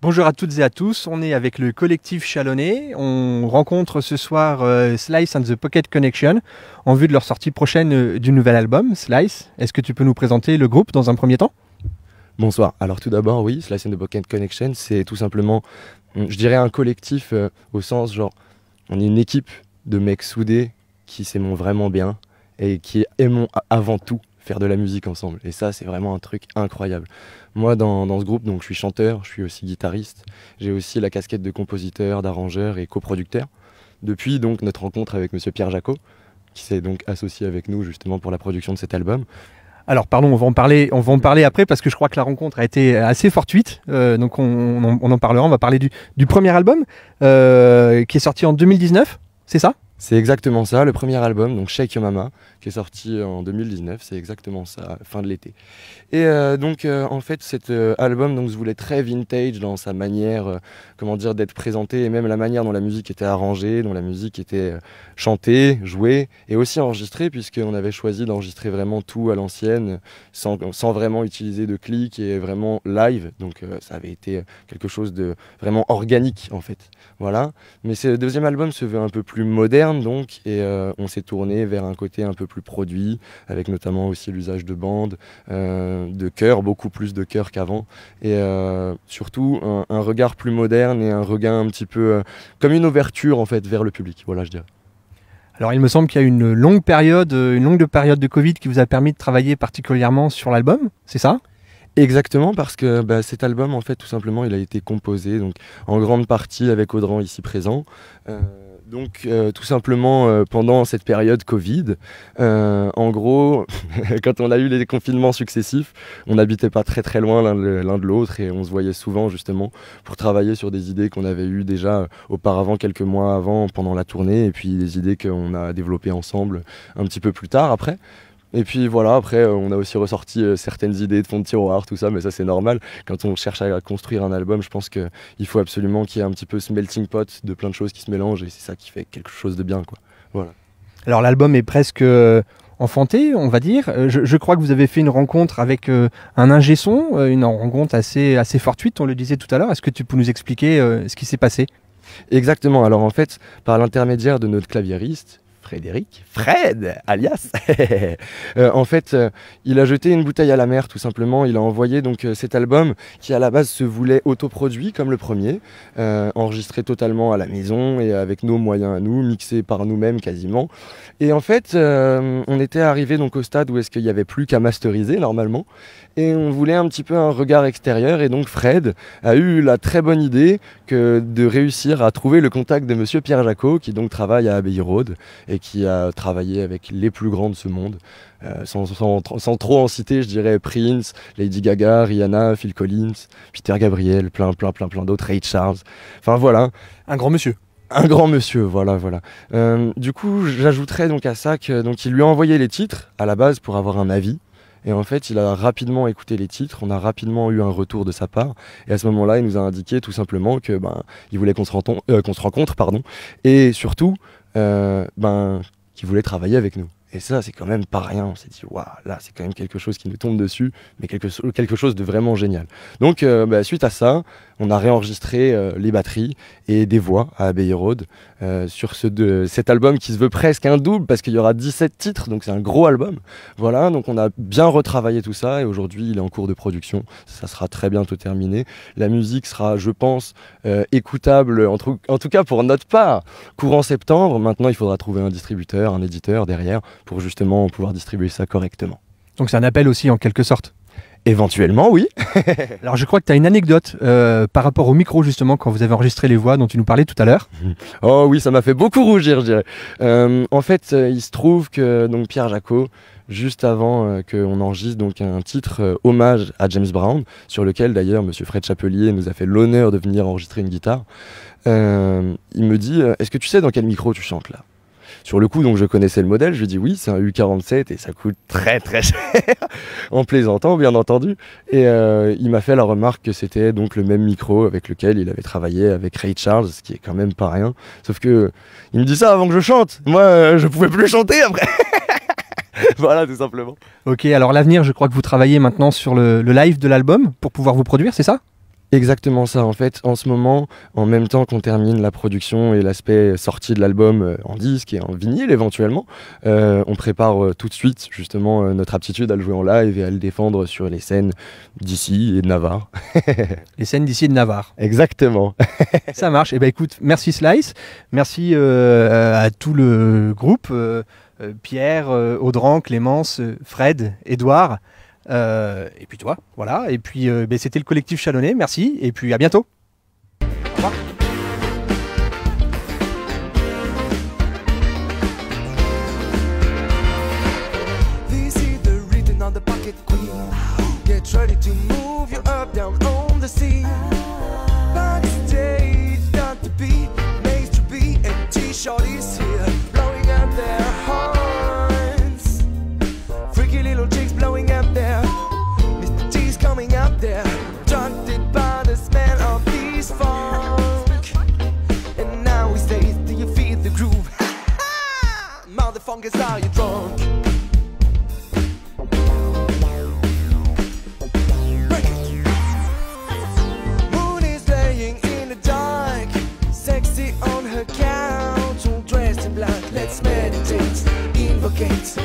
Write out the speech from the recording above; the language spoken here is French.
Bonjour à toutes et à tous, on est avec le collectif Chalonnais. On rencontre ce soir Slice and the Pocket Connection en vue de leur sortie prochaine du nouvel album. Slice, est-ce que tu peux nous présenter le groupe dans un premier temps? Bonsoir. Alors tout d'abord, oui, Slice and the Pocket Connection, c'est tout simplement, je dirais un collectif au sens genre, on est une équipe de mecs soudés qui s'aiment vraiment bien et qui aimons avant tout faire de la musique ensemble. Et ça, c'est vraiment un truc incroyable. Moi, dans ce groupe, donc, je suis chanteur, je suis aussi guitariste. J'ai aussi la casquette de compositeur, d'arrangeur et coproducteur. Depuis donc notre rencontre avec Monsieur Pierre Jacot, qui s'est donc associé avec nous justement pour la production de cet album. Alors pardon, on va en parler après parce que je crois que la rencontre a été assez fortuite, donc on en parlera. On va parler du premier album qui est sorti en 2019, c'est ça? C'est exactement ça, le premier album, donc Shake Your Mama, qui est sorti en 2019, c'est exactement ça, fin de l'été. Et en fait cet album donc, se voulait très vintage dans sa manière comment dire, d'être présenté et même la manière dont la musique était arrangée, dont la musique était chantée, jouée et aussi enregistrée, puisqu'on avait choisi d'enregistrer vraiment tout à l'ancienne, sans vraiment utiliser de clics et vraiment live, donc ça avait été quelque chose de vraiment organique en fait. Voilà. Mais ce deuxième album se veut un peu plus moderne donc, et on s'est tourné vers un côté un peu plus produit, avec notamment aussi l'usage de bandes, de chœurs, beaucoup plus de chœurs qu'avant, et surtout un regard plus moderne et un regard un petit peu comme une ouverture en fait vers le public, voilà je dirais. Alors il me semble qu'il y a une longue période de Covid qui vous a permis de travailler particulièrement sur l'album, c'est ça? Exactement, parce que cet album, en fait, tout simplement, il a été composé donc, en grande partie avec Audran ici présent. Tout simplement, pendant cette période Covid, en gros, quand on a eu les confinements successifs, on n'habitait pas très très loin l'un de l'autre et on se voyait souvent justement pour travailler sur des idées qu'on avait eues déjà auparavant, quelques mois avant, pendant la tournée, et puis des idées qu'on a développées ensemble un petit peu plus tard après. Et puis voilà, après on a aussi ressorti certaines idées de fond de tiroir, tout ça, mais ça c'est normal. Quand on cherche à construire un album, je pense qu'il faut absolument qu'il y ait un petit peu ce melting pot de plein de choses qui se mélangent et c'est ça qui fait quelque chose de bien, quoi. Voilà. Alors l'album est presque enfanté, on va dire. Je crois que vous avez fait une rencontre avec un ingé son, une rencontre assez fortuite, on le disait tout à l'heure. Est-ce que tu peux nous expliquer ce qui s'est passé? Exactement, alors en fait, par l'intermédiaire de notre claviériste, Fred, alias, en fait, il a jeté une bouteille à la mer tout simplement. Il a envoyé donc cet album qui à la base se voulait autoproduit comme le premier, enregistré totalement à la maison et avec nos moyens à nous, mixé par nous-mêmes quasiment. Et en fait, on était arrivé donc au stade où est-ce qu'il n'y avait plus qu'à masteriser normalement. Et on voulait un petit peu un regard extérieur et donc Fred a eu la très bonne idée de réussir à trouver le contact de Monsieur Pierre Jacot qui donc travaille à Abbey Road et qui a travaillé avec les plus grands de ce monde, sans trop en citer, je dirais Prince, Lady Gaga, Rihanna, Phil Collins, Peter Gabriel, plein d'autres, Ray Charles, enfin voilà. Un grand monsieur. Un grand monsieur, voilà. Du coup, j'ajouterais donc à ça qu'il lui a envoyé les titres à la base pour avoir un avis. Et en fait, il a rapidement écouté les titres, on a rapidement eu un retour de sa part. Et à ce moment-là, il nous a indiqué tout simplement que il voulait qu'on se rencontre, pardon, et surtout qu'il voulait travailler avec nous. Et ça, c'est quand même pas rien. On s'est dit, waouh, là, c'est quand même quelque chose qui nous tombe dessus, mais quelque chose de vraiment génial. Donc, suite à ça, on a réenregistré les batteries et des voix à Abbey Road sur cet album qui se veut presque un double parce qu'il y aura 17 titres, donc c'est un gros album. Voilà, donc on a bien retravaillé tout ça et aujourd'hui, il est en cours de production. Ça sera très bientôt terminé. La musique sera, je pense, écoutable, en tout cas pour notre part, courant septembre. Maintenant, il faudra trouver un distributeur, un éditeur derrière pour justement pouvoir distribuer ça correctement. Donc c'est un appel aussi en quelque sorte. Éventuellement, oui. Alors je crois que tu as une anecdote par rapport au micro justement quand vous avez enregistré les voix dont tu nous parlais tout à l'heure. Oh oui, ça m'a fait beaucoup rougir, je dirais. En fait, il se trouve que donc, Pierre Jacot, juste avant qu'on enregistre donc, un titre hommage à James Brown, sur lequel d'ailleurs M. Fred Chapelier nous a fait l'honneur de venir enregistrer une guitare, il me dit « Est-ce que tu sais dans quel micro tu chantes là ?» Sur le coup, donc, je connaissais le modèle, je lui ai dit oui, c'est un U47 et ça coûte très très cher, en plaisantant bien entendu. Et il m'a fait la remarque que c'était donc le même micro avec lequel il avait travaillé avec Ray Charles, ce qui est quand même pas rien. Sauf que il me dit ça avant que je chante. Moi, je pouvais plus chanter après. Voilà, tout simplement. Ok, alors l'avenir, je crois que vous travaillez maintenant sur le live de l'album pour pouvoir vous produire, c'est ça? Exactement ça, en fait, en ce moment, en même temps qu'on termine la production et l'aspect sortie de l'album en disque et en vinyle éventuellement, on prépare tout de suite justement notre aptitude à le jouer en live et à le défendre sur les scènes d'ici et de Navarre. Les scènes d'ici de Navarre. Exactement. Ça marche. Et ben écoute, merci Slice, merci à tout le groupe, Pierre, Audran, Clémence, Fred, Édouard. Et puis toi, voilà. Et puis c'était le collectif Chalonnais, merci. Et puis à bientôt. Au revoir. This is the written on the pocket queen. Get ready to move you up, down on the scene. Backstage, got the beat, makes to be, and T-shirt is here, blowing up their horns. Freaky little chicks blowing up there. Mr. T's coming up there, attracted by the smell of this funk. And now we say, do you feel the groove? Motherfuckers, are you drunk? Moon is laying in the dark, sexy on her couch, all dressed in black. Let's meditate, invocate.